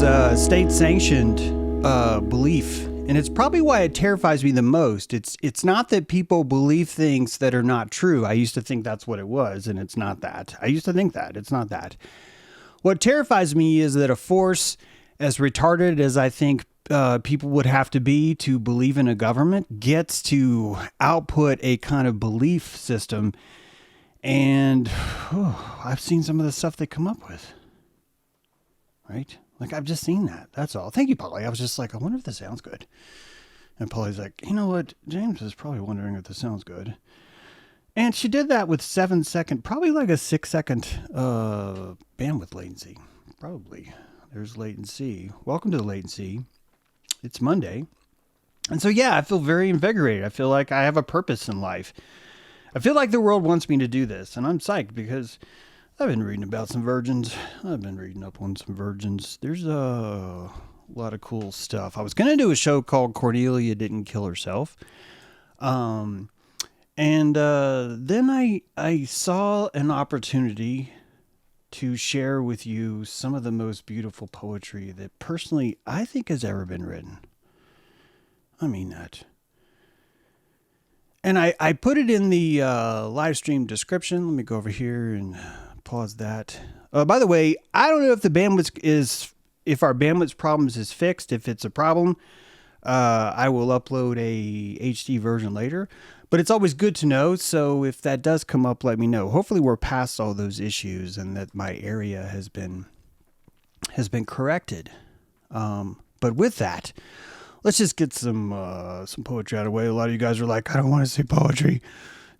is state-sanctioned belief, and it's probably why it terrifies me the most. It's not that people believe things that are not true. I used to think that's what it was, and it's not that. I used to think that. It's not that. What terrifies me is that a force as retarded as I think people would have to be to believe in a government gets to output a kind of belief system. And I've seen some of the stuff they come up with. Right? Like, I've just seen that. That's all. Thank you, Polly. I was just like, I wonder if this sounds good. And Polly's like, you know what? James is probably wondering if this sounds good. And she did that with 7 second, probably like a 6 second bandwidth latency. Probably. There's latency. Welcome to the latency. It's Monday. And so, yeah, I feel very invigorated. I feel like I have a purpose in life. I feel like the world wants me to do this. And I'm psyched because I've been reading about some virgins. I've been reading up on some virgins. There's a lot of cool stuff. I was going to do a show called Cornelia Didn't Kill Herself. And then I saw an opportunity to share with you some of the most beautiful poetry that personally I think has ever been written. I mean that. And I put it in the live stream description. Let me go over here and pause that. By the way, I don't know if the bandwidth if our bandwidth problems is fixed. If it's a problem, I will upload a HD version later. But it's always good to know. So if that does come up, let me know. Hopefully we're past all those issues and that my area has been corrected. But with that, let's just get some poetry out of the way. A lot of you guys are like, I don't want to say poetry.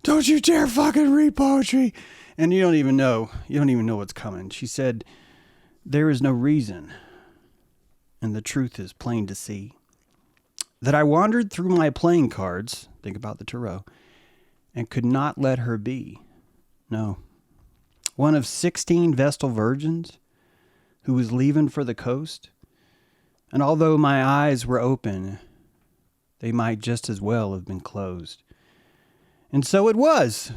Don't you dare fucking read poetry. And you don't even know what's coming. She said, there is no reason, and the truth is plain to see, that I wandered through my playing cards, think about the tarot, and could not let her be. No. One of 16 Vestal Virgins who was leaving for the coast. And although my eyes were open, they might just as well have been closed. And so it was.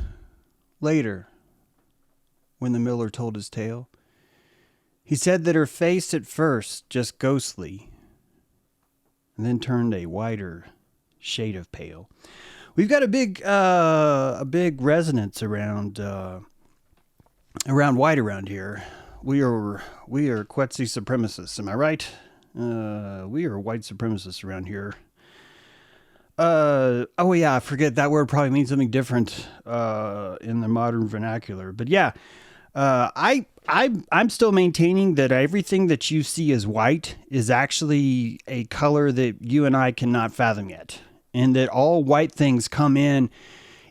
Later, when the miller told his tale, he said that her face at first just ghostly, and then turned a whiter shade of pale. We've got a big resonance around white around here. We are Quetzal supremacists. Am I right? We are white supremacists around here. Oh yeah, I forget that word probably means something different in the modern vernacular. But yeah, I'm still maintaining that everything that you see as white is actually a color that you and I cannot fathom yet, and that all white things come in.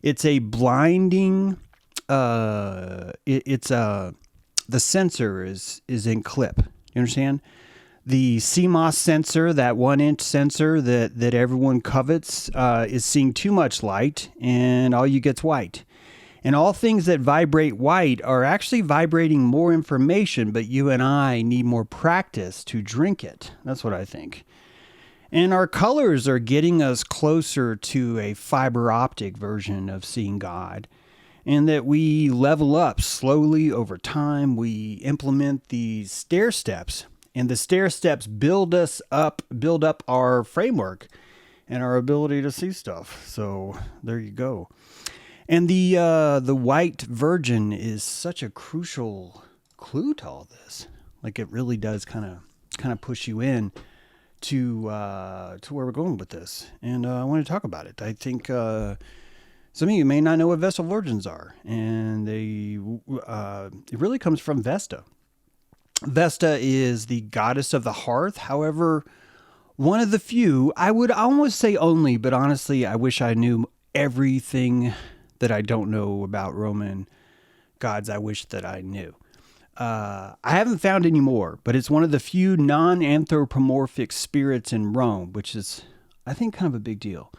It's a blinding. The sensor is in clip. You understand? The CMOS sensor, that 1-inch sensor that everyone covets, is seeing too much light, and all you get's white. And all things that vibrate white are actually vibrating more information, but you and I need more practice to drink it. That's what I think. And our colors are getting us closer to a fiber optic version of seeing God. And that we level up slowly over time. We implement these stair steps. And the stair steps build up our framework and our ability to see stuff. So there you go. And the white virgin is such a crucial clue to all this. Like, it really does kind of push you in to where we're going with this. And I want to talk about it. I think some of you may not know what Vestal Virgins are, and it really comes from Vesta. Vesta is the goddess of the hearth. However, one of the few, I would almost say only, but honestly, I wish I knew everything that I don't know about Roman gods. I wish that I knew. I haven't found any more, but it's one of the few non-anthropomorphic spirits in Rome, which is, I think, kind of a big deal.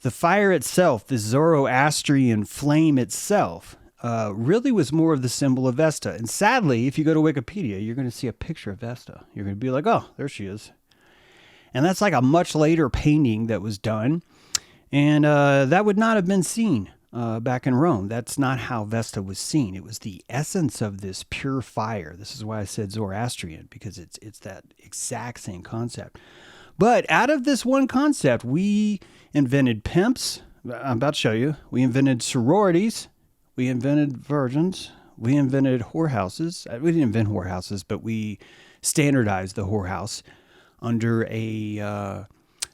The fire itself, the Zoroastrian flame itself, really was more of the symbol of Vesta. And sadly, if you go to Wikipedia, you're going to see a picture of Vesta. You're going to be like, oh, there she is. And that's like a much later painting that was done. And that would not have been seen back in Rome. That's not how Vesta was seen. It was the essence of this pure fire. This is why I said Zoroastrian, because it's that exact same concept. But out of this one concept, we invented pimps. I'm about to show you. We invented sororities. We invented virgins. We invented whorehouses. We didn't invent whorehouses, but we standardized the whorehouse under a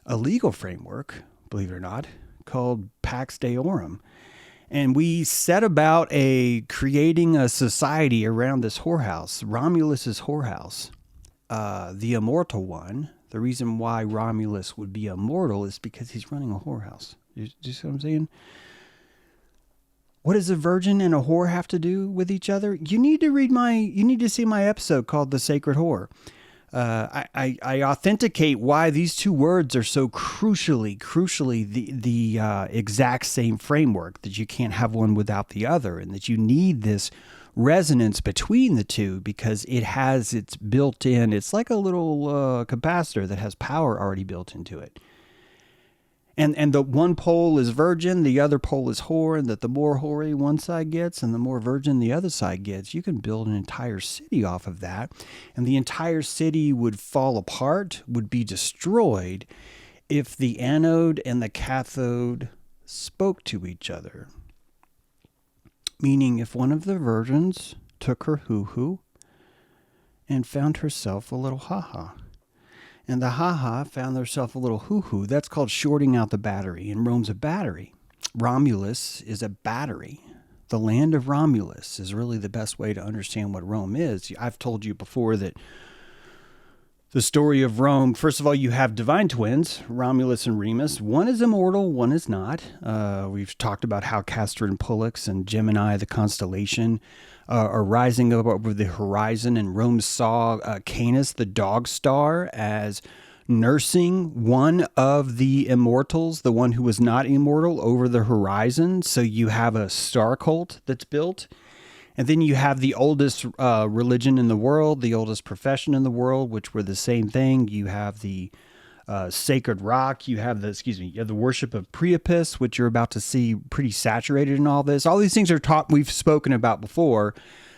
legal framework, believe it or not, called Pax Deorum. And we set about creating a society around this whorehouse, Romulus's whorehouse, the immortal one. The reason why Romulus would be immortal is because he's running a whorehouse. You see what I'm saying? What does a virgin and a whore have to do with each other? You need to see my episode called The Sacred Whore. I authenticate why these two words are so crucially the exact same framework, that you can't have one without the other, and that you need this resonance between the two because it has its built-in, it's like a little capacitor that has power already built into it. And the one pole is virgin, the other pole is whore, and that the more hoary one side gets and the more virgin the other side gets, you can build an entire city off of that. And the entire city would fall apart, would be destroyed, if the anode and the cathode spoke to each other. Meaning if one of the virgins took her hoo-hoo and found herself a little ha-ha. And the ha-ha found herself a little hoo-hoo. That's called shorting out the battery. And Rome's a battery. Romulus is a battery. The land of Romulus is really the best way to understand what Rome is. I've told you before that the story of Rome, first of all, you have divine twins, Romulus and Remus. One is immortal, one is not. We've talked about how Castor and Pollux and Gemini, the constellation, are rising up over the horizon, and Rome saw Canis, the dog star, as nursing one of the immortals, the one who was not immortal, over the horizon. So you have a star cult that's built. And then you have the oldest religion in the world, the oldest profession in the world, which were the same thing. You have the sacred rock. You have the worship of Priapus, which you're about to see pretty saturated in all this. All these things are we've spoken about before.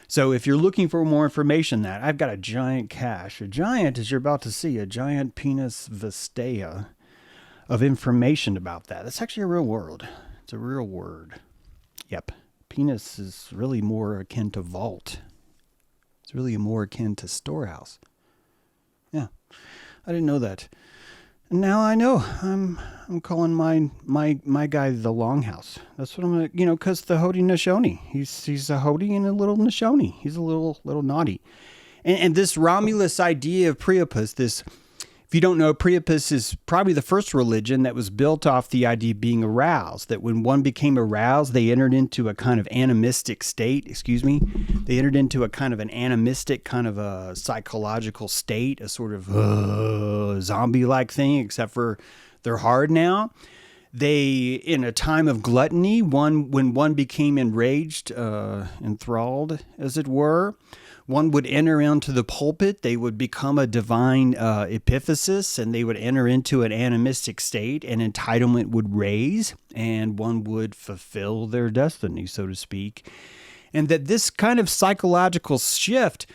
So if you're looking for more information, that I've got a giant cache. A giant, as you're about to see, a giant penus Vestae of information about that. That's actually a real word. It's a real word. Yep. Penus is really more akin to vault. It's really more akin to storehouse. Yeah, I didn't know that. And now I know. I'm calling my guy the Longhouse. That's what I'm gonna, because the Hody Nashoni. He's a Hody and a little Nashoni. He's a little naughty. And this Romulus idea of Priapus, if you don't know, Priapus is probably the first religion that was built off the idea of being aroused, that when one became aroused, they entered into a kind of animistic state, They entered into a kind of an animistic kind of a psychological state, a sort of zombie-like thing, except for they're hard now. They, in a time of gluttony, when one became enraged, enthralled, as it were, one would enter into the pulpit, they would become a divine epiphysis, and they would enter into an animistic state, and entitlement would raise, and one would fulfill their destiny, so to speak. And that this kind of psychological shift,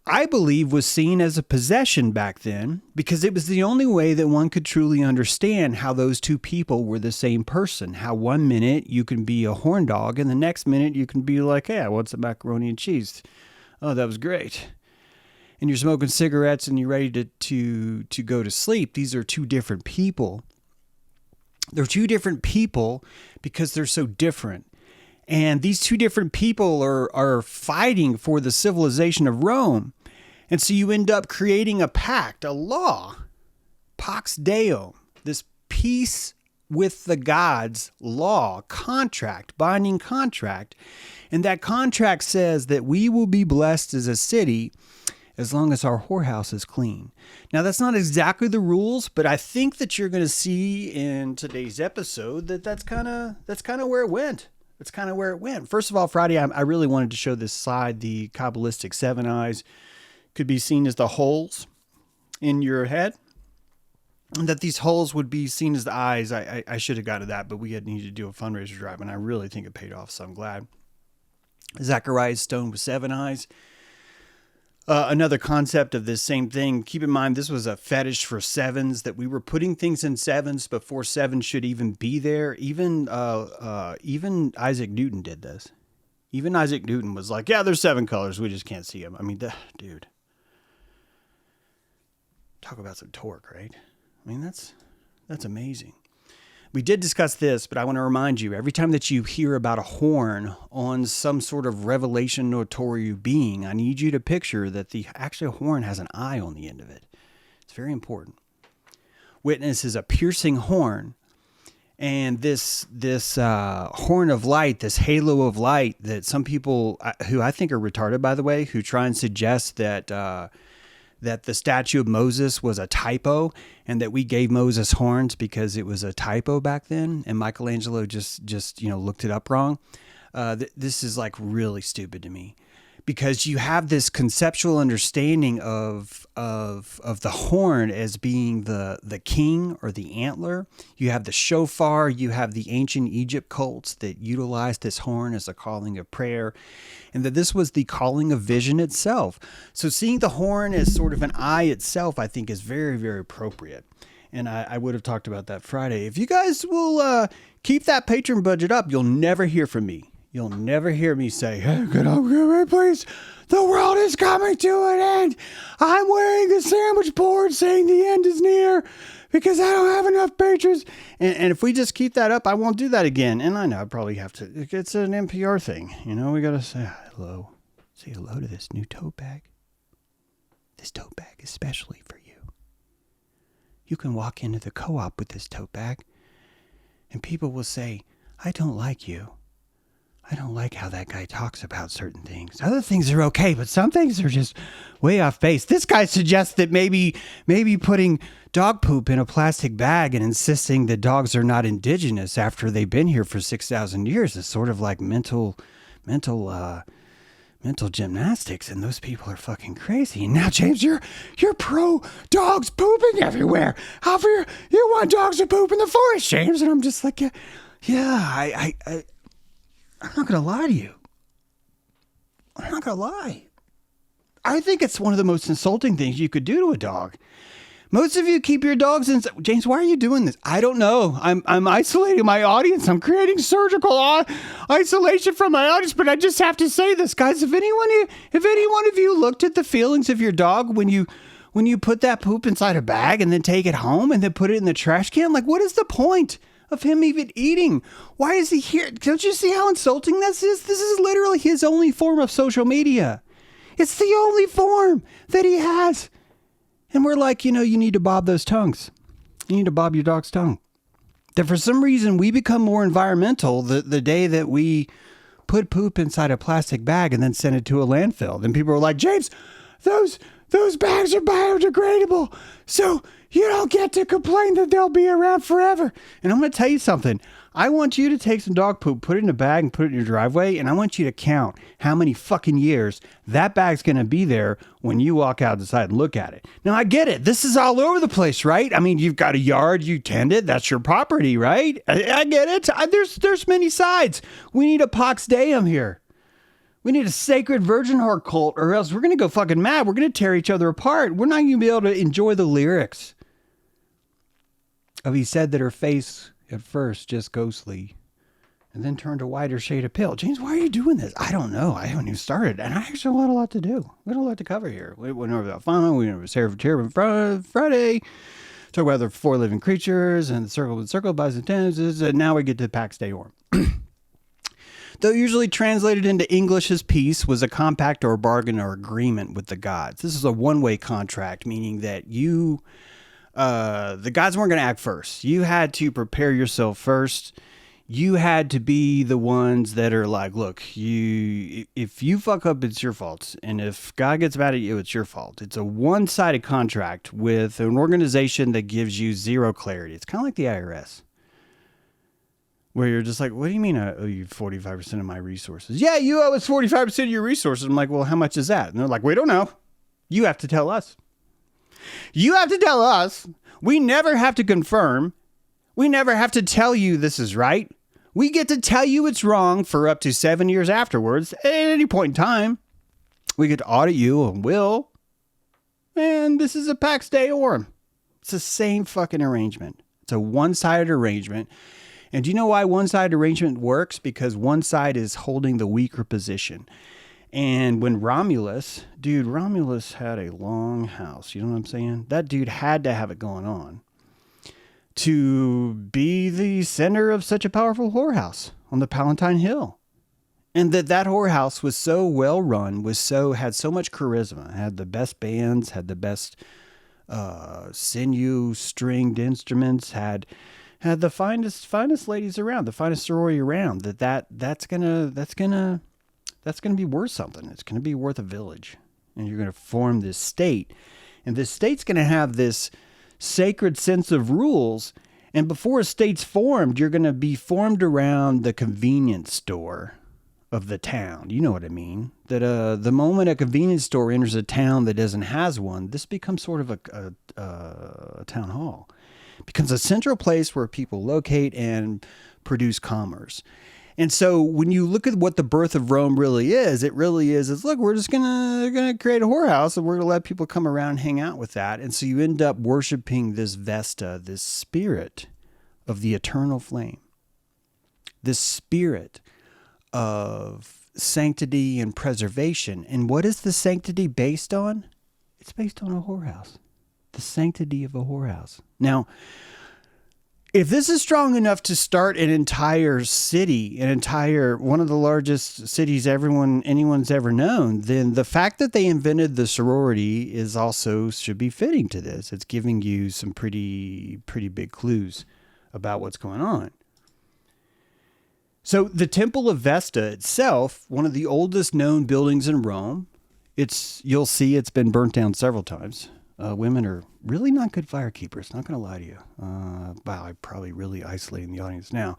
I believe, was seen as a possession back then, because it was the only way that one could truly understand how those two people were the same person. How one minute you can be a horn dog, and the next minute you can be like, hey, what's a macaroni and cheese? Oh, that was great. And you're smoking cigarettes and you're ready to go to sleep. These are two different people. They're two different people because they're so different. And these two different people are fighting for the civilization of Rome. And so you end up creating a pact, a law, Pax Deorum, this peace with the gods law, contract, binding contract. And that contract says that we will be blessed as a city as long as our whorehouse is clean. Now, that's not exactly the rules, but I think that you're going to see in today's episode that that's kind of where it went. That's kind of where it went. First of all, Friday, I really wanted to show this side. The Kabbalistic seven eyes could be seen as the holes in your head. that these holes would be seen as the eyes. I should have got to that, but we had needed to do a fundraiser drive, and I really think it paid off, so I'm glad. Zacharias stone with 7 eyes. Another concept of this same thing. Keep in mind, this was a fetish for 7s, that we were putting things in 7s before 7 should even be there. Even Isaac Newton did this. Even Isaac Newton was like, yeah, there's 7 colors. We just can't see them. I mean, dude. Talk about some torque, right? I mean, that's amazing. We did discuss this, but I want to remind you, every time that you hear about a horn on some sort of revelatory being, I need you to picture that the actual horn has an eye on the end of it. It's very important. Witness is a piercing horn, and this horn of light, this halo of light that some people, who I think are retarded, by the way, who try and suggest that the statue of Moses was a typo, and that we gave Moses horns because it was a typo back then, and Michelangelo just looked it up wrong. This is like really stupid to me, because you have this conceptual understanding of the horn as being the king or the antler. You have the shofar. You have the ancient Egypt cults that utilized this horn as a calling of prayer, and that this was the calling of vision itself. So seeing the horn as sort of an eye itself, I think, is very, very appropriate. And I would have talked about that Friday. If you guys will keep that patron budget up, you'll never hear from me. You'll never hear me say, hey, get over, please. The world is coming to an end. I'm wearing a sandwich board saying the end is near because I don't have enough patrons. And if we just keep that up, I won't do that again. And I know I probably have to. It's an NPR thing. We got to say hello. Say hello to this new tote bag. This tote bag is specially for you. You can walk into the co-op with this tote bag, and people will say, I don't like you. I don't like how that guy talks about certain things. Other things are okay, but some things are just way off base. This guy suggests that maybe putting dog poop in a plastic bag and insisting that dogs are not indigenous after they've been here for 6,000 years is sort of like mental gymnastics, and those people are fucking crazy. And now, James, you're pro dogs pooping everywhere. However, you want dogs to poop in the forest, James? And I'm just like, yeah, I'm not going to lie to you. I'm not going to lie. I think it's one of the most insulting things you could do to a dog. Most of you keep your dogs in. James, why are you doing this? I don't know. I'm isolating my audience. I'm creating surgical isolation from my audience, but I just have to say this, guys. If any one of you looked at the feelings of your dog when you put that poop inside a bag and then take it home and then put it in the trash can, like, what is the point of him even eating? Why is he here? Don't you see how insulting this is? This is literally his only form of social media. It's the only form that he has. And we're like, you need to bob those tongues. You need to bob your dog's tongue. That for some reason we become more environmental the day that we put poop inside a plastic bag and then send it to a landfill. Then people are like, James, those bags are biodegradable, so you don't get to complain that they'll be around forever. And I'm going to tell you something. I want you to take some dog poop, put it in a bag, and put it in your driveway, and I want you to count how many fucking years that bag's going to be there when you walk out outside and look at it. Now, I get it. This is all over the place, right? I mean, you've got a yard, you tend it, that's your property, right? I get it. There's many sides. We need a Pax Deorum here. We need a sacred virgin heart cult, or else we're going to go fucking mad. We're going to tear each other apart. We're not going to be able to enjoy the lyrics of he said that her face at first just ghostly and then turned a whiter shade of pale. James, why are you doing this? I don't know. I haven't even started, and I actually got a lot to do. We got a lot to cover here. We went over that fun. We went over Seraphim Friday. Talk about the 4 living creatures and the circle of bicentennials, and now we get to Pax Deorum. Though usually translated into English as peace, was a compact or a bargain or agreement with the gods. This is a one-way contract, meaning that the gods weren't going to act first. You had to prepare yourself first. You had to be the ones that are like, look, if you fuck up, it's your fault. And if God gets mad at you, it's your fault. It's a one-sided contract with an organization that gives you zero clarity. It's kind of like the IRS. Where you're just like, what do you mean I owe you 45% of my resources? Yeah, you owe us 45% of your resources. I'm like, well, how much is that? And they're like, we don't know. You have to tell us. You have to tell us. We never have to confirm. We never have to tell you this is right. We get to tell you it's wrong for up to 7 years afterwards at any point in time. We get to audit you and will. And this is a Pax Deorum. It's the same fucking arrangement. It's a one-sided arrangement. And do you know why one-sided arrangement works? Because one side is holding the weaker position. And when Romulus had a long house. You know what I'm saying? That dude had to have it going on to be the center of such a powerful whorehouse on the Palatine Hill. And that whorehouse was so well run, had so much charisma, had the best bands, had the best sinew stringed instruments, had the finest ladies around, the finest sorority around. That's gonna be worth something. It's gonna be worth a village, and you're gonna form this state, and this state's gonna have this sacred sense of rules. And before a state's formed, you're gonna be formed around the convenience store of the town. You know what I mean? That the moment a convenience store enters a town that has one, this becomes sort of a town hall. It becomes a central place where people locate and produce commerce. And so when you look at what the birth of Rome really is, look, we're just gonna create a whorehouse and we're gonna let people come around and hang out with that. And so you end up worshiping this Vesta, this spirit of the eternal flame, this spirit of sanctity and preservation. And what is the sanctity based on? It's based on a whorehouse. The sanctity of a whorehouse. Now, if this is strong enough to start an entire city, one of the largest cities anyone's ever known, then the fact that they invented the sorority should be fitting to this. It's giving you some pretty big clues about what's going on. So the Temple of Vesta itself, one of the oldest known buildings in Rome, you'll see it's been burnt down several times. Women are really not good firekeepers, not going to lie to you. Wow, I'm probably really isolating the audience now.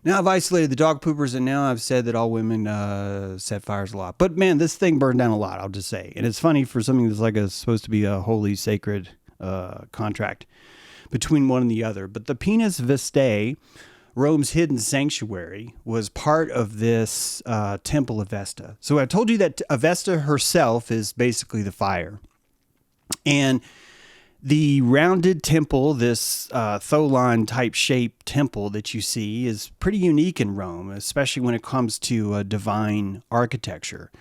Now I've isolated the dog poopers, and now I've said that all women set fires a lot. But man, this thing burned down a lot, I'll just say. And it's funny for something that's supposed to be a holy, sacred contract between one and the other. But the penus Vestae, Rome's hidden sanctuary, was part of this Temple of Vesta. So I told you that Vesta herself is basically the fire. And the rounded temple, this Tholan type shaped temple that you see, is pretty unique in Rome, especially when it comes to divine architecture.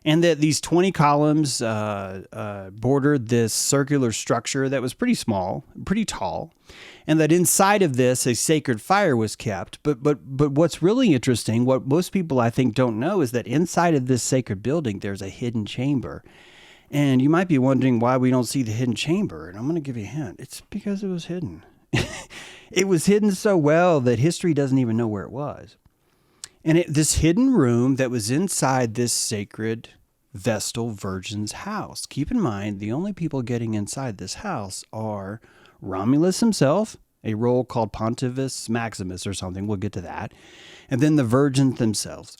And that these 20 columns bordered this circular structure that was pretty small, pretty tall, and that inside of this a sacred fire was kept. But what's really interesting, what most people I think don't know, is that inside of this sacred building there's a hidden chamber. And you might be wondering why we don't see the hidden chamber. And I'm going to give you a hint. It's because it was hidden. It was hidden so well that history doesn't even know where it was. And this hidden room that was inside this sacred Vestal Virgins house. Keep in mind, the only people getting inside this house are Romulus himself, a role called Pontifex Maximus or something. We'll get to that. And then the virgins themselves.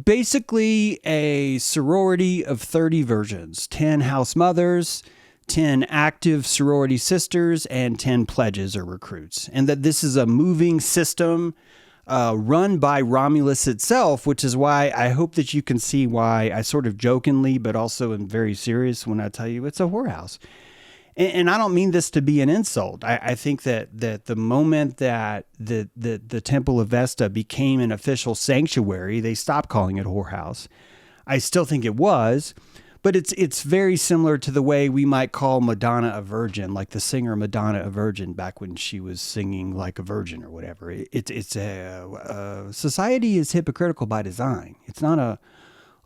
Basically a sorority of 30 virgins, 10 house mothers, 10 active sorority sisters, and 10 pledges or recruits. And that this is a moving system run by Romulus itself, which is why I hope that you can see why I sort of jokingly, but also am very serious when I tell you it's a whorehouse. And I don't mean this to be an insult. I think that the moment that the Temple of Vesta became an official sanctuary, they stopped calling it a whorehouse. I still think it was, but it's very similar to the way we might call Madonna a virgin, like the singer Madonna a virgin back when she was singing like a virgin or whatever. Society is hypocritical by design. It's not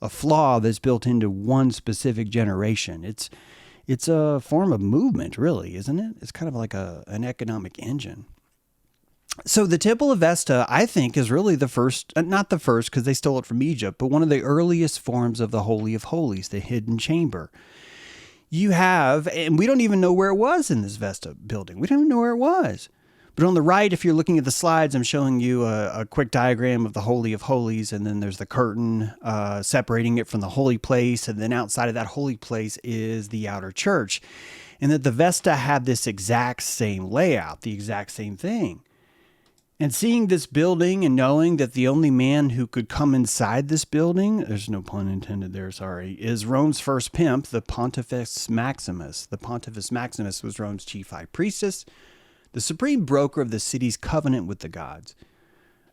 a flaw that's built into one specific generation. It's a form of movement, really, isn't it? It's kind of like an economic engine. So the Temple of Vesta, I think, is really the first, not the first because they stole it from Egypt, but one of the earliest forms of the Holy of Holies, the hidden chamber. You have, and we don't even know where it was in this Vesta building. We don't even know where it was. But on the right, if you're looking at the slides, I'm showing you a quick diagram of the Holy of Holies, and then there's the curtain separating it from the holy place, and then outside of that holy place is the outer church. And that the Vesta have this exact same layout, the exact same thing. And seeing this building and knowing that the only man who could come inside this building, there's no pun intended there, sorry, is Rome's first pimp, the Pontifex Maximus. The Pontifex Maximus was Rome's chief high priestess, the supreme broker of the city's covenant with the gods.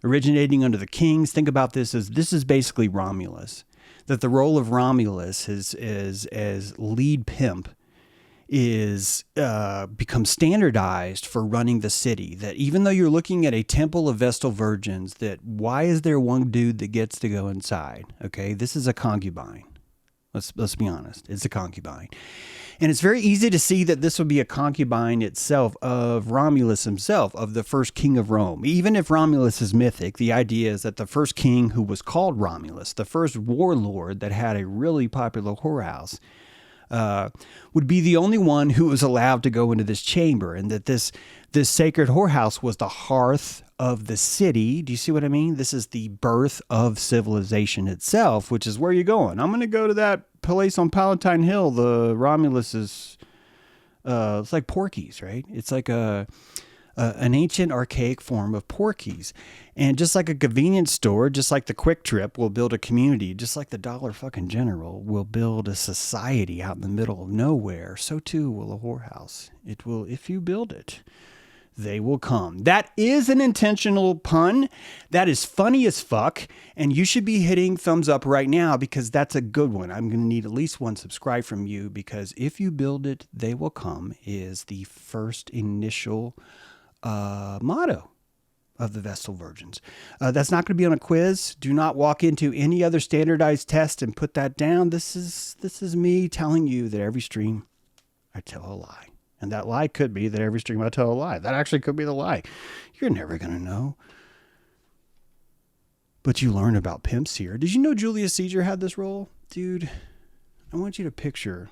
Originating under the kings, think about this is basically Romulus. That the role of Romulus as lead pimp is become standardized for running the city. That even though you're looking at a temple of Vestal Virgins, that why is there one dude that gets to go inside? Okay, this is a concubine. Let's be honest, it's a concubine. And it's very easy to see that this would be a concubine itself of Romulus himself, of the first king of Rome. Even if Romulus is mythic, the idea is that the first king who was called Romulus, the first warlord that had a really popular whorehouse, would be the only one who was allowed to go into this chamber, and that this sacred whorehouse was the hearth of the city. Do you see what I mean? This is the birth of civilization itself, which is where you're going. I'm going to go to that place on Palatine Hill. The Romulus is, it's like Porky's, right? It's like an ancient archaic form of Porky's. And just like a convenience store, just like the Quick Trip will build a community, just like the Dollar fucking General will build a society out in the middle of nowhere, so too will a whorehouse. It will, if you build it, they will come. That is an intentional pun. That is funny as fuck. And you should be hitting thumbs up right now because that's a good one. I'm going to need at least one subscribe from you, because if you build it, they will come is the first initial motto of the Vestal Virgins. That's not going to be on a quiz. Do not walk into any other standardized test and put that down. This is me telling you that every stream I tell a lie. And that lie could be that every stream I tell a lie. That actually could be the lie. You're never going to know. But you learn about pimps here. Did you know Julius Caesar had this role? Dude, I want you to picture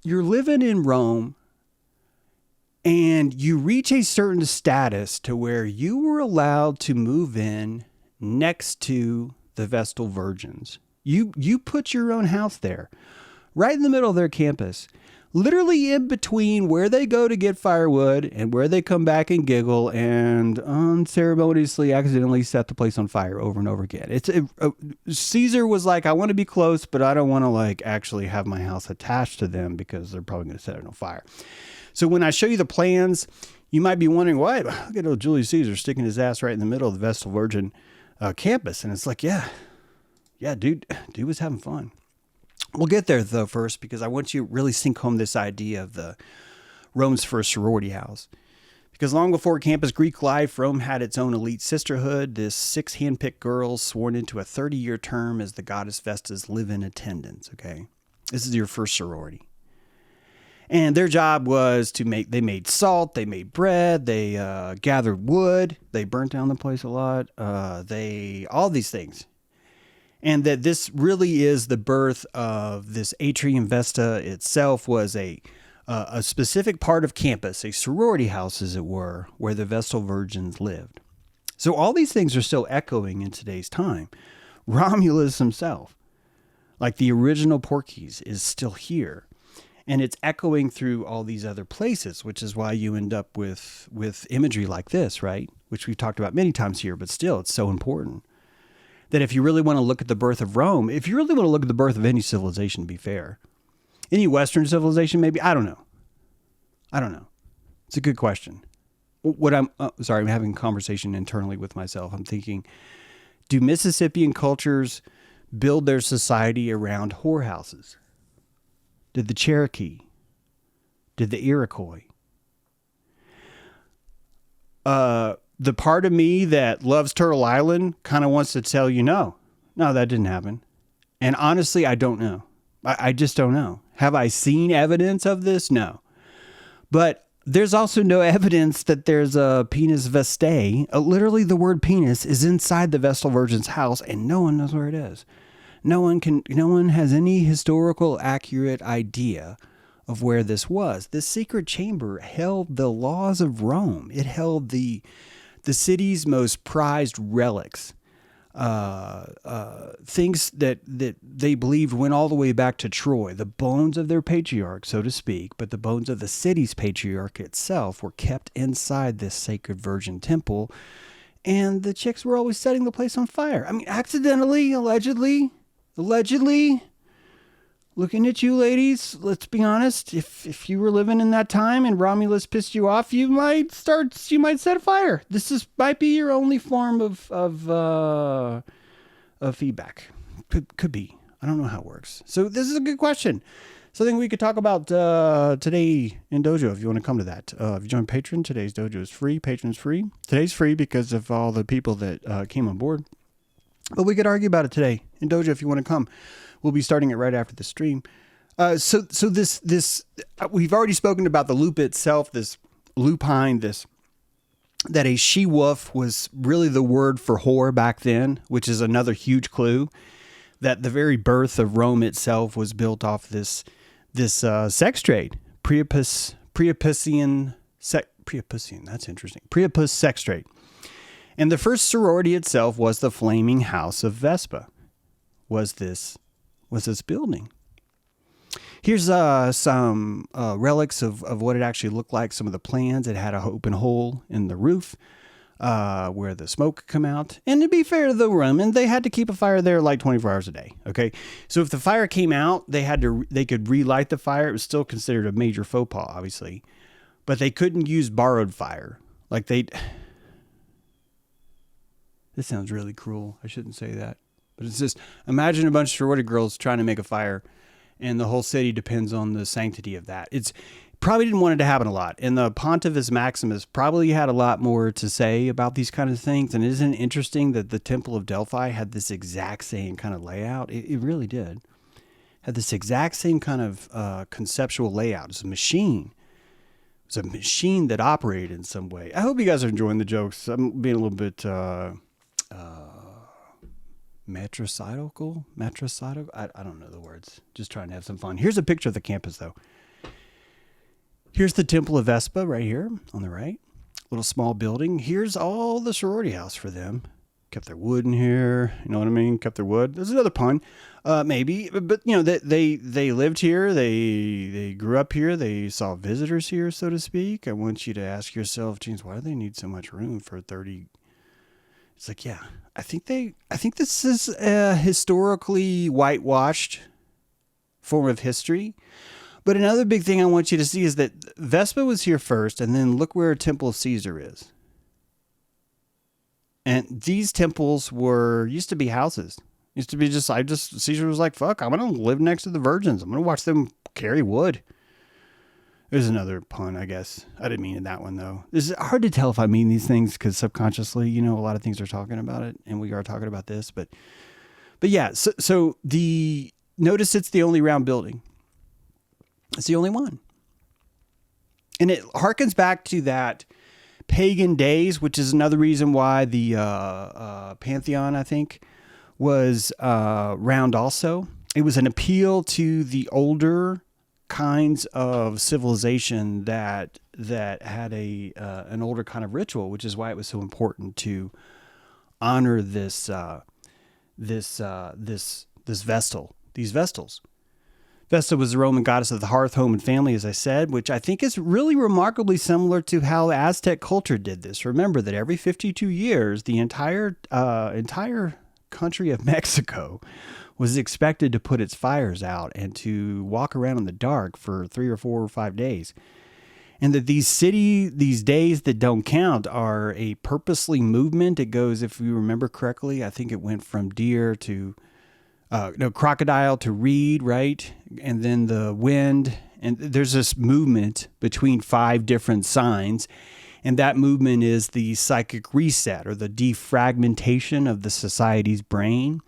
you're living in Rome, and you reach a certain status to where you were allowed to move in next to the Vestal Virgins. You put your own house there, right in the middle of their campus, literally in between where they go to get firewood and where they come back and giggle and unceremoniously accidentally set the place on fire over and over again. Caesar was like, I want to be close, but I don't want to like actually have my house attached to them because they're probably going to set it on fire. So when I show you the plans, you might be wondering, why? Look at old Julius Caesar sticking his ass right in the middle of the Vestal Virgin campus. And it's like, yeah, dude was having fun. We'll get there, though, first, because I want you to really sink home this idea of the Rome's first sorority house. Because long before campus Greek life, Rome had its own elite sisterhood, this 6 handpicked girls sworn into a 30-year term as the goddess Vesta's live-in attendants, okay? This is your first sorority. And their job was they made salt, they made bread, they gathered wood, they burnt down the place a lot, all these things. And that this really is the birth of this atrium. Vesta itself was a specific part of campus, a sorority house, as it were, where the Vestal Virgins lived. So all these things are still echoing in today's time. Romulus himself, like the original Porky's, is still here. And it's echoing through all these other places, which is why you end up with imagery like this, right? Which we've talked about many times here, but still, it's so important. That if you really want to look at the birth of Rome, if you really want to look at the birth of any civilization, to be fair, any Western civilization, maybe, I don't know. It's a good question. I'm having a conversation internally with myself. I'm thinking, do Mississippian cultures build their society around whorehouses? Did the Cherokee? Did the Iroquois? The part of me that loves Turtle Island kind of wants to tell you, no, that didn't happen. And honestly, I don't know. I just don't know. Have I seen evidence of this? No. But there's also no evidence that there's a penus Vestae. Literally, the word penis is inside the Vestal Virgin's house, and no one knows where it is. No one has any historical accurate idea of where this was. This secret chamber held the laws of Rome. It held the city's most prized relics, things that they believed went all the way back to Troy. The bones of their patriarch, so to speak, but the bones of the city's patriarch itself were kept inside this sacred virgin temple. And the chicks were always setting the place on fire. I mean, accidentally, allegedly. Looking at you ladies, let's be honest. If you were living in that time and Romulus pissed you off, you might set a fire. Might be your only form of feedback. Could be. I don't know how it works. So this is a good question. Something we could talk about today in Dojo if you want to come to that. If you join Patreon, today's Dojo is free. Patron's free. Today's free because of all the people that came on board. But we could argue about it today in Dojo if you want to come. We'll be starting it right after the stream. So this we've already spoken about the loop itself, this lupine, that a she-wolf was really the word for whore back then, which is another huge clue that the very birth of Rome itself was built off this sex trade, Priapusian, that's interesting, Priapus sex trade. And the first sorority itself was the Flaming House of Vespa, was this building. Here's some relics of what it actually looked like, some of the plans. It had an open hole in the roof where the smoke could come out. And to be fair to the Romans, they had to keep a fire there like 24 hours a day. Okay, so if the fire came out, they could relight the fire. It was still considered a major faux pas, obviously, but they couldn't use borrowed fire. This sounds really cruel. I shouldn't say that, but it's just imagine a bunch of sorority girls trying to make a fire, and the whole city depends on the sanctity of that. It's probably didn't want it to happen a lot. And the Pontifex Maximus probably had a lot more to say about these kind of things. And isn't it interesting that the Temple of Delphi had this exact same kind of layout? It really did. Had this exact same kind of conceptual layout. It's a machine. It's a machine that operated in some way. I hope you guys are enjoying the jokes. I'm being a little bit matricidal. I don't know the words. Just trying to have some fun. Here's a picture of the campus, though. Here's the Temple of Vesta right here on the right. Little small building. Here's all the sorority house for them. Kept their wood in here. You know what I mean? Kept their wood. There's another pun, maybe. But you know, they lived here. They grew up here. They saw visitors here, so to speak. I want you to ask yourself, James, why do they need so much room for 30? It's like, yeah, I think this is a historically whitewashed form of history. But another big thing I want you to see is that Vespa was here first, and then look where Temple of Caesar is. And these temples used to be houses. Used to be Caesar was like, fuck, I'm going to live next to the virgins. I'm going to watch them carry wood. There's another pun, I guess. I didn't mean that one, though. It's hard to tell if I mean these things because subconsciously, a lot of things are talking about it, and we are talking about this. But yeah, so notice it's the only round building. It's the only one. And it harkens back to that pagan days, which is another reason why the Pantheon, I think, was round also. It was an appeal to the older kinds of civilization that had an older kind of ritual, which is why it was so important to honor these Vestals. Vesta was the Roman goddess of the hearth, home, and family, as I said, which I think is really remarkably similar to how Aztec culture did this. Remember that every 52 years, the entire country of Mexico was expected to put its fires out and to walk around in the dark for 3 or 4 or 5 days. And that these days that don't count are a purposely movement. It goes, if you remember correctly, I think it went from deer to crocodile to reed, right? And then the wind. And there's this movement between 5 different signs. And that movement is the psychic reset or the defragmentation of the society's brain.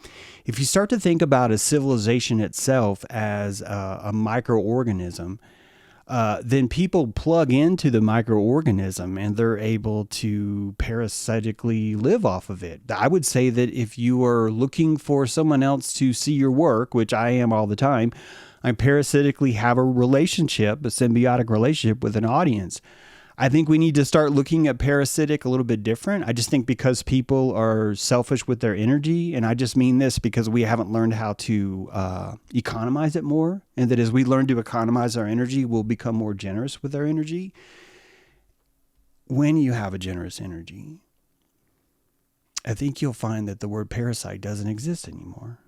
If you start to think about a civilization itself as a microorganism, then people plug into the microorganism and they're able to parasitically live off of it. I would say that if you are looking for someone else to see your work, which I am all the time, I parasitically have a relationship, a symbiotic relationship with an audience. I think we need to start looking at parasitic a little bit different. I just think because people are selfish with their energy, and I just mean this because we haven't learned how to economize it more, and that as we learn to economize our energy, we'll become more generous with our energy. When you have a generous energy, I think you'll find that the word parasite doesn't exist anymore.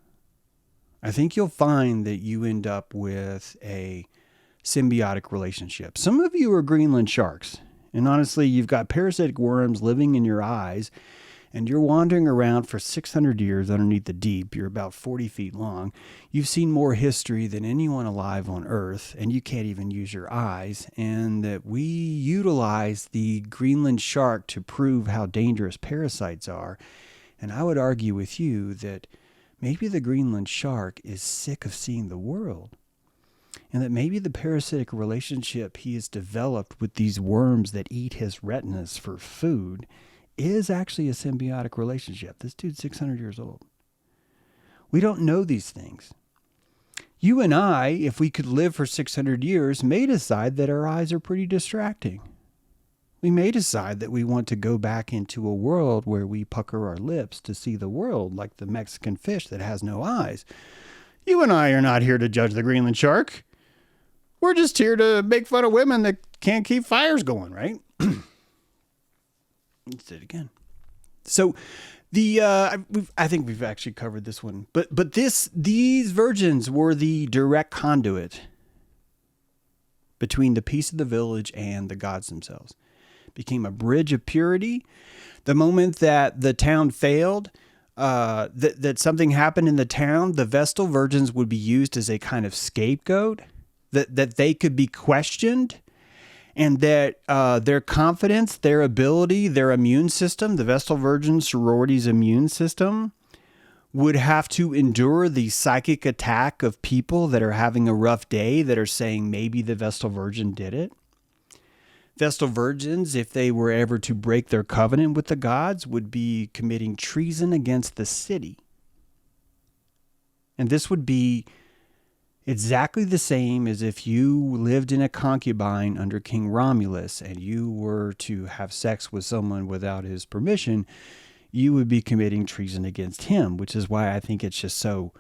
I think you'll find that you end up with a symbiotic relationship. Some of you are Greenland sharks, and honestly, you've got parasitic worms living in your eyes, and you're wandering around for 600 years underneath the deep. You're about 40 feet long. You've seen more history than anyone alive on Earth, and you can't even use your eyes, and that we utilize the Greenland shark to prove how dangerous parasites are. And I would argue with you that maybe the Greenland shark is sick of seeing the world. And that maybe the parasitic relationship he has developed with these worms that eat his retinas for food is actually a symbiotic relationship. This dude's 600 years old. We don't know these things. You and I, if we could live for 600 years, may decide that our eyes are pretty distracting. We may decide that we want to go back into a world where we pucker our lips to see the world like the Mexican fish that has no eyes. You and I are not here to judge the Greenland shark. We're just here to make fun of women that can't keep fires going, right? Let's do it again. So I think we've actually covered this one, but these virgins were the direct conduit between the peace of the village and the gods themselves. Became a bridge of purity. The moment that the town failed, that something happened in the town, the Vestal Virgins would be used as a kind of scapegoat, that they could be questioned, and that their confidence, their ability, their immune system, the Vestal Virgin sorority's immune system, would have to endure the psychic attack of people that are having a rough day, that are saying maybe the Vestal Virgin did it. Vestal Virgins, if they were ever to break their covenant with the gods, would be committing treason against the city. And this would be exactly the same as if you lived in a concubine under King Romulus and you were to have sex with someone without his permission. You would be committing treason against him, which is why I think it's just so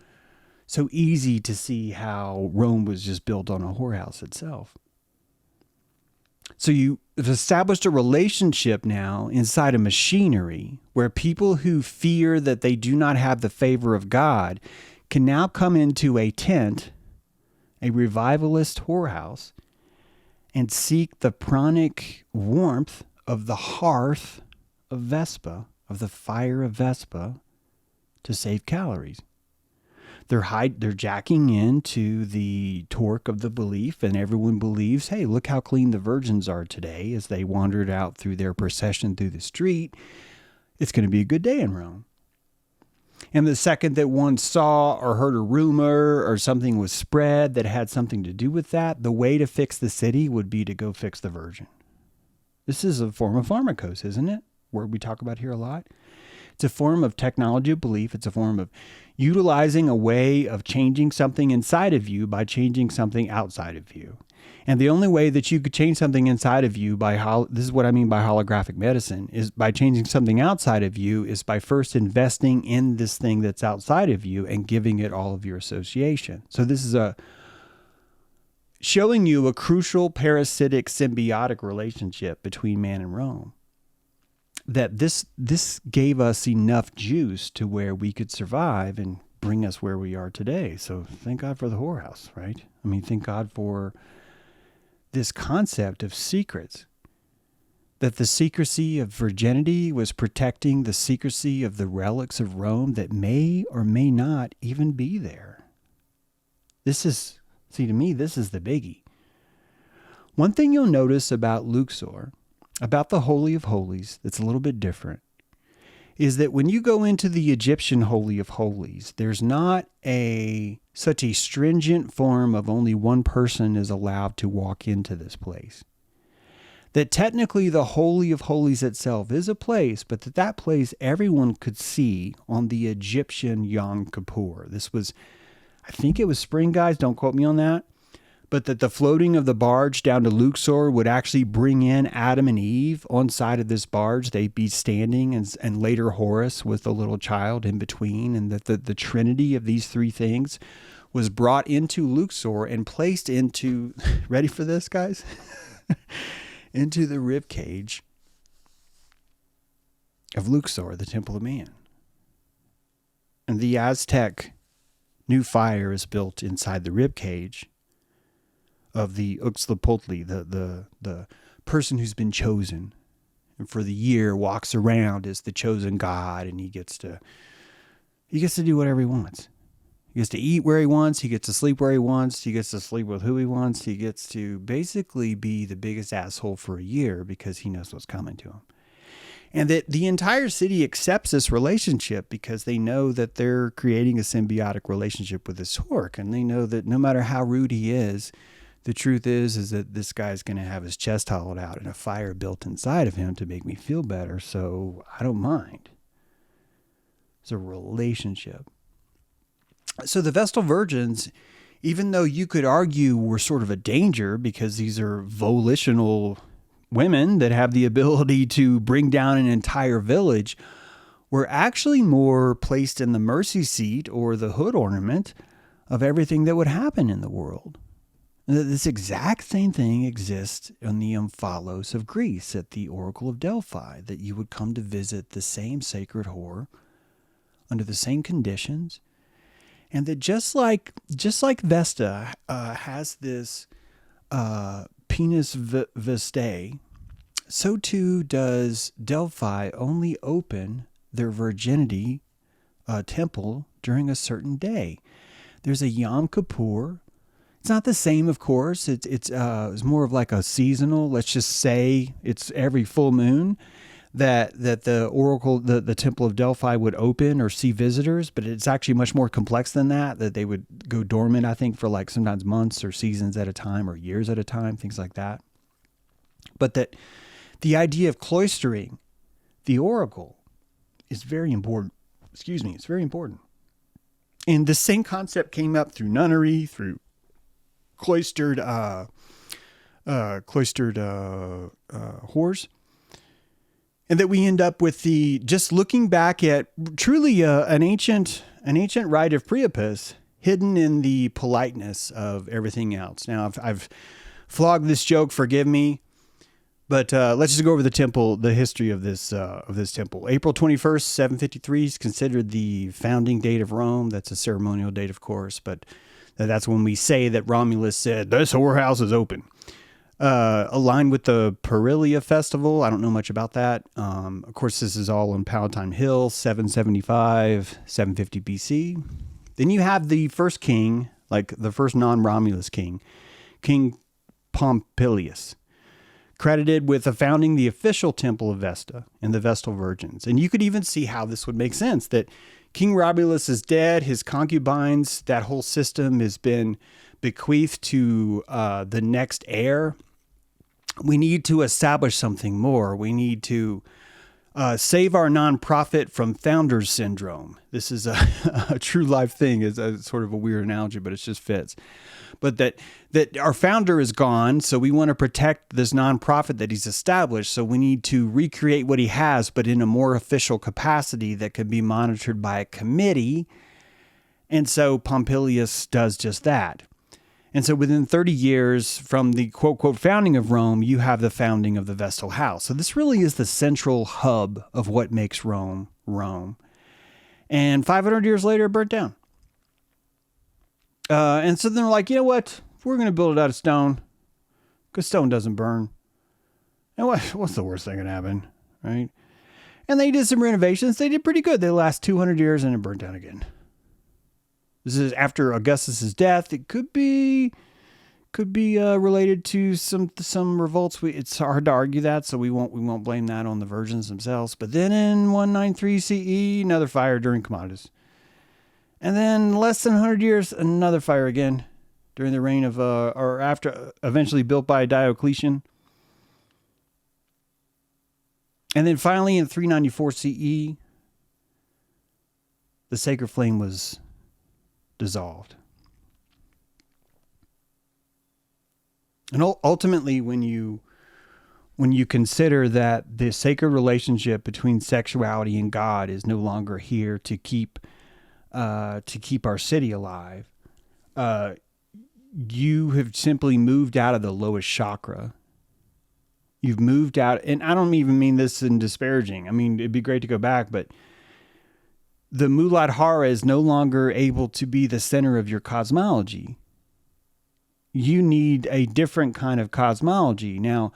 easy to see how Rome was just built on a whorehouse itself. So you've established a relationship now inside a machinery where people who fear that they do not have the favor of God can now come into a tent, a revivalist whorehouse, and seek the pranic warmth of the hearth of Vespa, of the fire of Vespa, to save calories. They're jacking into the torque of the belief, and everyone believes, hey, look how clean the virgins are today as they wandered out through their procession through the street. It's going to be a good day in Rome. And the second that one saw or heard a rumor or something was spread that had something to do with that, the way to fix the city would be to go fix the virgin. This is a form of pharmacos, isn't it? Word we talk about here a lot. It's a form of technology of belief. It's a form of utilizing a way of changing something inside of you by changing something outside of you. And the only way that you could change something inside of you this is what I mean by holographic medicine, is by changing something outside of you is by first investing in this thing that's outside of you and giving it all of your association. So this is showing you a crucial parasitic symbiotic relationship between man and Rome. That this gave us enough juice to where we could survive and bring us where we are today. So thank God for the whorehouse, right? I mean, thank God for this concept of secrets. That the secrecy of virginity was protecting the secrecy of the relics of Rome that may or may not even be there. To me, this is the biggie. One thing you'll notice about Luxor, about the Holy of Holies, that's a little bit different, is that when you go into the Egyptian Holy of Holies, there's not such a stringent form of only one person is allowed to walk into this place. That technically the Holy of Holies itself is a place, but that place everyone could see on the Egyptian Yom Kippur. I think it was spring, guys, don't quote me on that, but that the floating of the barge down to Luxor would actually bring in Adam and Eve on side of this barge. They'd be standing, and later Horus with the little child in between, and that the trinity of these three things was brought into Luxor and placed into, ready for this, guys? Into the rib cage of Luxor, the Temple of Man. And the Aztec new fire is built inside the rib cage of the Uxlapotli, the person who's been chosen, and for the year walks around as the chosen god, and he gets to do whatever he wants. He gets to eat where he wants. He gets to sleep where he wants. He gets to sleep with who he wants. He gets to basically be the biggest asshole for a year because he knows what's coming to him. And that the entire city accepts this relationship because they know that they're creating a symbiotic relationship with this orc. And they know that no matter how rude he is, the truth is that this guy's going to have his chest hollowed out and a fire built inside of him to make me feel better. So I don't mind. It's a relationship. So the Vestal Virgins, even though you could argue were sort of a danger because these are volitional women that have the ability to bring down an entire village, were actually more placed in the mercy seat or the hood ornament of everything that would happen in the world. And this exact same thing exists in the Omphalos of Greece at the Oracle of Delphi, that you would come to visit the same sacred whore under the same conditions. And that just like Vesta has this penus Vestae, so too does Delphi only open their virginity temple during a certain day. There's a Yom Kippur. It's not the same, of course. It's more of like a seasonal. Let's just say it's every full moon that the oracle, the Temple of Delphi would open or see visitors, but it's actually much more complex than that they would go dormant, I think, for like sometimes months or seasons at a time or years at a time, things like that. But that the idea of cloistering the oracle is very important. It's very important. And the same concept came up through nunnery, through cloistered whores. And that we end up with just looking back at truly an ancient rite of Priapus hidden in the politeness of everything else. Now, I've flogged this joke, forgive me, but let's just go over the history of this temple. April 21st, 753 is considered the founding date of Rome. That's a ceremonial date, of course, but that's when we say that Romulus said, "This whorehouse is open." Aligned with the Perilia festival. I don't know much about that. Of course, this is all on Palatine Hill, 775, 750 BC. Then you have the first king, like the first non-Romulus king, King Pompilius, credited with founding the official Temple of Vesta and the Vestal Virgins. And you could even see how this would make sense, that King Romulus is dead, his concubines, that whole system has been bequeathed to the next heir. We need to establish something more. We need to save our nonprofit from founders syndrome. This is a true life thing. It's sort of a weird analogy, but it just fits. But that our founder is gone, so we want to protect this nonprofit that he's established. So we need to recreate what he has, but in a more official capacity that can be monitored by a committee. And so Pompilius does just that. And so within 30 years from the quote founding of Rome, you have the founding of the Vestal House. So this really is the central hub of what makes Rome, Rome. And 500 years later, it burnt down. And so then they're like, you know what? If we're going to build it out of stone, because stone doesn't burn, and what's the worst thing that can happen, right? And they did some renovations. They did pretty good. They last 200 years and it burnt down again. This is after Augustus's death. It could be related to some revolts. It's hard to argue that, so we won't blame that on the virgins themselves. But then in 193 CE, another fire during Commodus, and then less than 100 years, another fire again during the reign of or after, eventually built by Diocletian. And then finally in 394 CE, the sacred flame was dissolved. And ultimately, when you consider that the sacred relationship between sexuality and God is no longer here to keep our city alive, you have simply moved out of the lowest chakra. You've moved out, and I don't even mean this in disparaging. I mean, it'd be great to go back, but the Muladhara is no longer able to be the center of your cosmology. You need a different kind of cosmology. Now,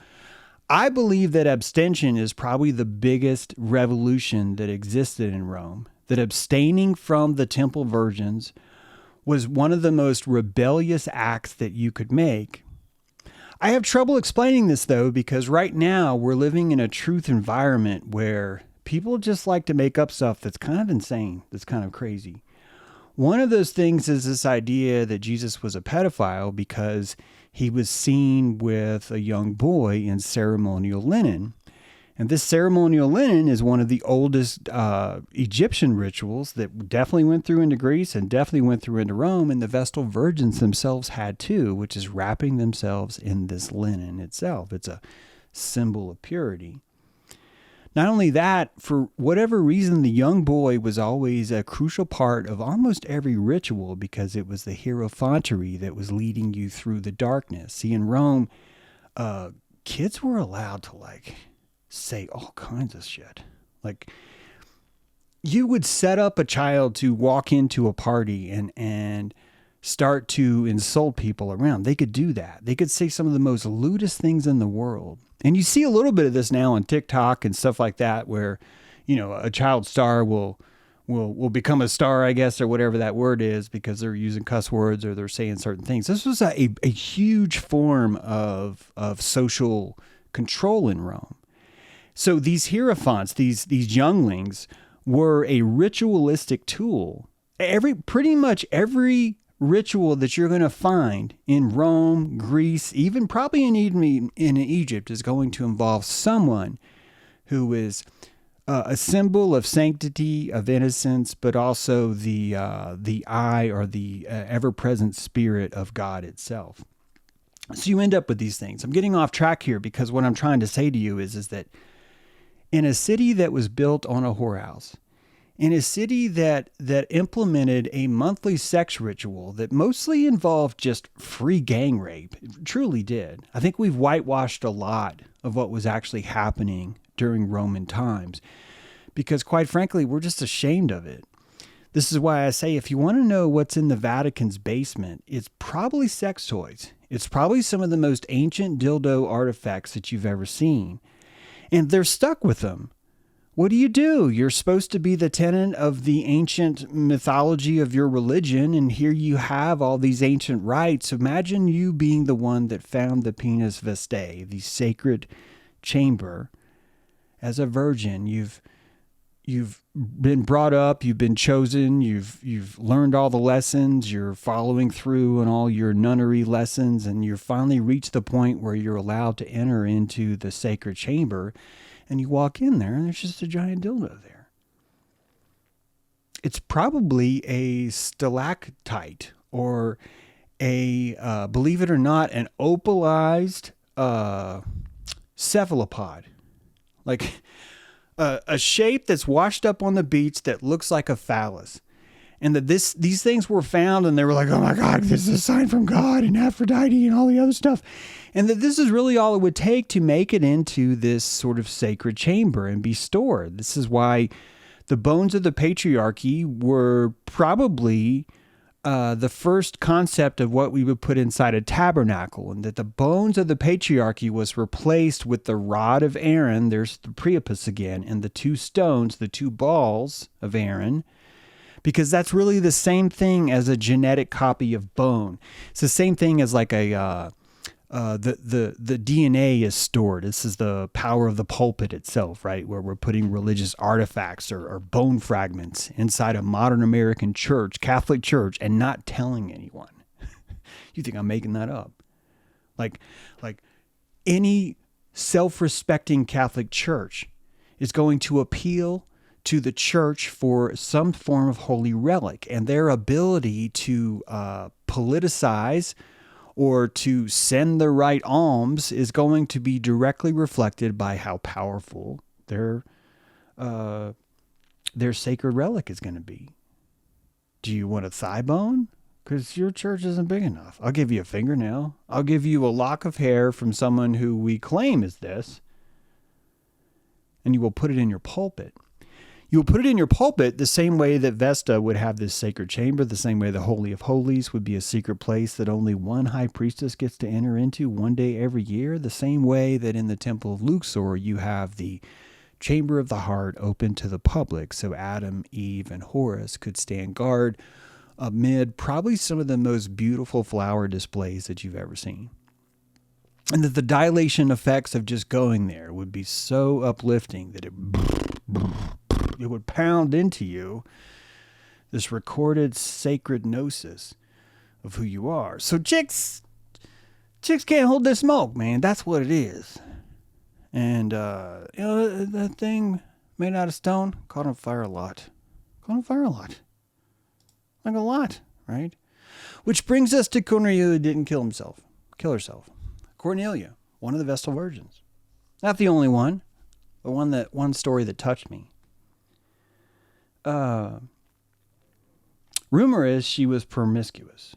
I believe that abstention is probably the biggest revolution that existed in Rome. That abstaining from the Temple Virgins was one of the most rebellious acts that you could make. I have trouble explaining this, though, because right now we're living in a truth environment where people just like to make up stuff that's kind of insane, that's kind of crazy. One of those things is this idea that Jesus was a pedophile because he was seen with a young boy in ceremonial linen. And this ceremonial linen is one of the oldest Egyptian rituals that definitely went through into Greece and definitely went through into Rome. And the Vestal Virgins themselves had too, which is wrapping themselves in this linen itself. It's a symbol of purity. Not only that, for whatever reason, the young boy was always a crucial part of almost every ritual because it was the hierophantry that was leading you through the darkness. See, in Rome, kids were allowed to say all kinds of shit. Like, you would set up a child to walk into a party and start to insult people around. They could do that. They could say some of the most lewdest things in the world. And you see a little bit of this now on TikTok and stuff like that, where, a child star will become a star, I guess, or whatever that word is, because they're using cuss words or they're saying certain things. This was a huge form of social control in Rome. So these hierophants, these younglings, were a ritualistic tool. Pretty much every ritual that you're going to find in Rome, Greece, even probably in Egypt is going to involve someone who is a symbol of sanctity, of innocence, but also the eye or the ever-present spirit of God itself. So you end up with these things. I'm getting off track here because what I'm trying to say to you is that in a city that was built on a whorehouse, in a city that implemented a monthly sex ritual that mostly involved just free gang rape, it truly did. I think we've whitewashed a lot of what was actually happening during Roman times because, quite frankly, we're just ashamed of it. This is why I say if you want to know what's in the Vatican's basement, it's probably sex toys. It's probably some of the most ancient dildo artifacts that you've ever seen. And they're stuck with them. What do? You're supposed to be the tenant of the ancient mythology of your religion, and here you have all these ancient rites. Imagine you being the one that found the penus Vestae, the sacred chamber. As a virgin, you've been brought up, you've been chosen, you've learned all the lessons, you're following through on all your nunnery lessons, and you've finally reached the point where you're allowed to enter into the sacred chamber, and you walk in there and there's just a giant dildo there. It's probably a stalactite or a, believe it or not, an opalized cephalopod. Like a shape that's washed up on the beach that looks like a phallus. And that these things were found and they were like, oh my God, this is a sign from God and Aphrodite and all the other stuff. And that this is really all it would take to make it into this sort of sacred chamber and be stored. This is why the bones of the patriarchy were probably the first concept of what we would put inside a tabernacle, and that the bones of the patriarchy was replaced with the rod of Aaron. There's the Priapus again, and the two stones, the two balls of Aaron, because that's really the same thing as a genetic copy of bone. It's the same thing as like the DNA is stored. This is the power of the pulpit itself, right? Where we're putting religious artifacts or bone fragments inside a modern American church, Catholic church, and not telling anyone. You think I'm making that up? Like any self-respecting Catholic church is going to appeal to the church for some form of holy relic, and their ability to politicize or to send the right alms is going to be directly reflected by how powerful their sacred relic is going to be. Do you want a thigh bone? Because your church isn't big enough. I'll give you a fingernail. I'll give you a lock of hair from someone who we claim is this. And you will put it in your pulpit. You will put it in your pulpit the same way that Vesta would have this sacred chamber, the same way the Holy of Holies would be a secret place that only one high priestess gets to enter into one day every year, the same way that in the Temple of Luxor you have the chamber of the heart open to the public so Adam, Eve, and Horus could stand guard amid probably some of the most beautiful flower displays that you've ever seen. And that the dilation effects of just going there would be so uplifting that it would pound into you this recorded sacred gnosis of who you are. So chicks can't hold their smoke, man. That's what it is. And, that thing made out of stone caught on fire a lot. Like a lot, right? Which brings us to Cornelia, who didn't kill herself. Cornelia, one of the Vestal Virgins. Not the only one, but one story that touched me. Rumor is she was promiscuous.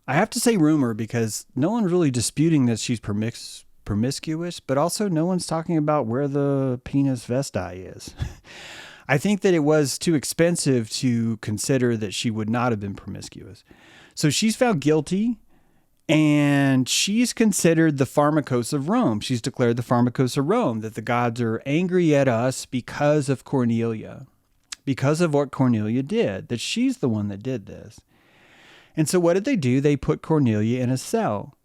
I have to say rumor because no one's really disputing that she's promiscuous, but also no one's talking about where the penus Vestae is. I think that it was too expensive to consider that she would not have been promiscuous. So she's found guilty, and she's considered the pharmakos of Rome. She's declared the pharmakos of Rome, that the gods are angry at us because of Cornelia, because of what Cornelia did, that she's the one that did this. And so what did they do? They put Cornelia in a cell.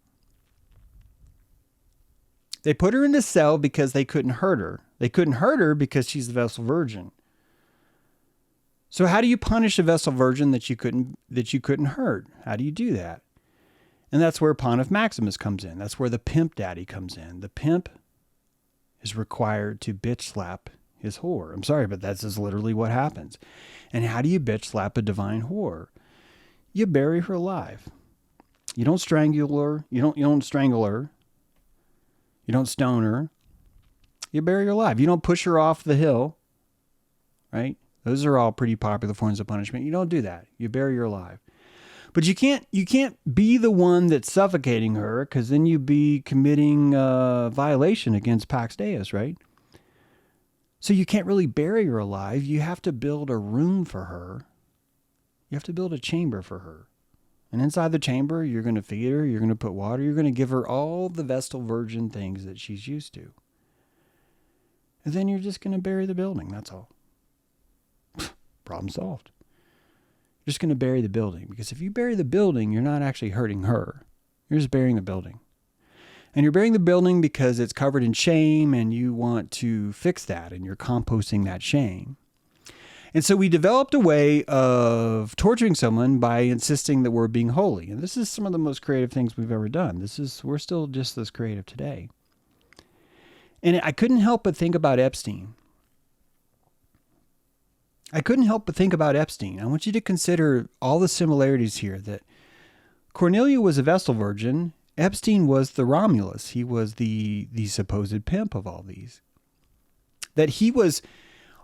They put her in a cell because they couldn't hurt her. They couldn't hurt her because she's the Vestal Virgin. So how do you punish a Vestal Virgin that you couldn't hurt? How do you do that? And that's where Pontiff Maximus comes in. That's where the pimp daddy comes in. The pimp is required to bitch slap his whore. I'm sorry, but that's just literally what happens. And how do you bitch slap a divine whore? You bury her alive. You don't strangle her. You don't strangle her. You don't stone her. You bury her alive. You don't push her off the hill, right? Those are all pretty popular forms of punishment. You don't do that. You bury her alive. But you can't be the one that's suffocating her, because then you'd be committing a violation against Pax Deorum, right? So you can't really bury her alive. You have to build a room for her. You have to build a chamber for her. And inside the chamber, you're going to feed her, you're going to put water, you're going to give her all the Vestal Virgin things that she's used to. And then you're just going to bury the building, that's all. Problem solved. You're just going to bury the building. Because if you bury the building, you're not actually hurting her. You're just burying the building. And you're burying the building because it's covered in shame and you want to fix that and you're composting that shame. And so we developed a way of torturing someone by insisting that we're being holy. And this is some of the most creative things we've ever done. We're still just this creative today. And I couldn't help but think about Epstein. I want you to consider all the similarities here, that Cornelia was a Vestal Virgin. Epstein was the Romulus. He was the supposed pimp of all these. That he was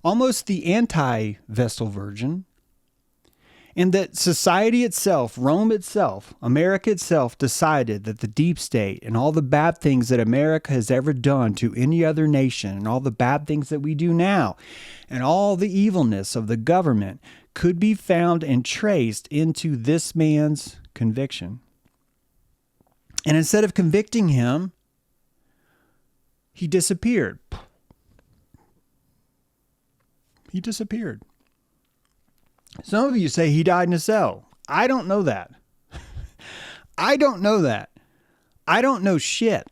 almost the anti-Vestal Virgin. And that society itself, Rome itself, America itself decided that the deep state and all the bad things that America has ever done to any other nation and all the bad things that we do now and all the evilness of the government could be found and traced into this man's conviction. And instead of convicting him, he disappeared. He disappeared. Some of you say he died in a cell. I don't know that. I don't know shit.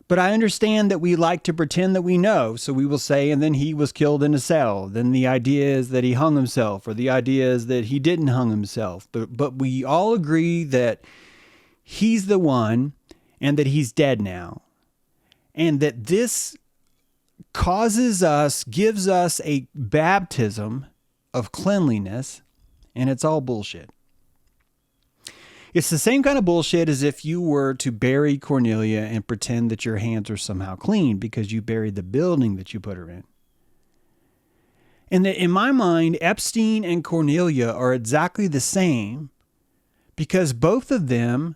But I understand that we like to pretend that we know. So we will say, and then he was killed in a cell. Then the idea is that he hung himself, or the idea is that he didn't hung himself. But we all agree that he's the one and that he's dead now. And that this gives us a baptism of cleanliness, and it's all bullshit. It's the same kind of bullshit as if you were to bury Cornelia and pretend that your hands are somehow clean because you buried the building that you put her in. And that in my mind, Epstein and Cornelia are exactly the same because both of them,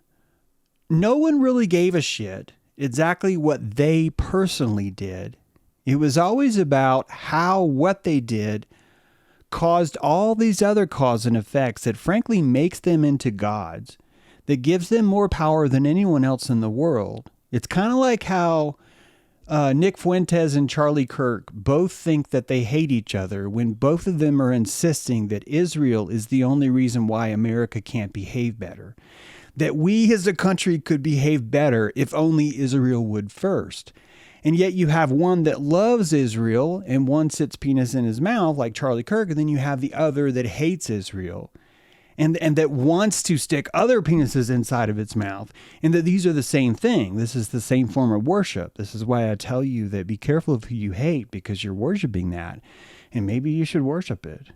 no one really gave a shit exactly what they personally did. It was always about how what they did caused all these other cause and effects that frankly makes them into gods, that gives them more power than anyone else in the world. It's kind of like how Nick Fuentes and Charlie Kirk both think that they hate each other when both of them are insisting that Israel is the only reason why America can't behave better. That we as a country could behave better if only Israel would first. And yet you have one that loves Israel and one sits penis in his mouth like Charlie Kirk, and then you have the other that hates Israel and that wants to stick other penises inside of its mouth, and that these are the same thing. This is the same form of worship. This is why I tell you that be careful of who you hate, because you're worshiping that, and maybe you should worship it.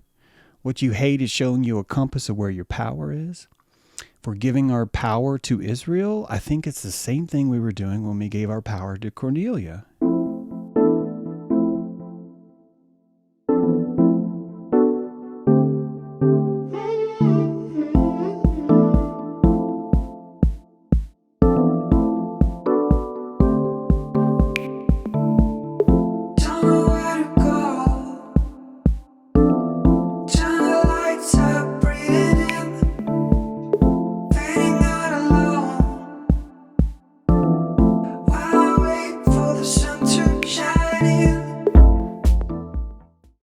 What you hate is showing you a compass of where your power is. If we're giving our power to Israel, I think it's the same thing we were doing when we gave our power to Cornelia.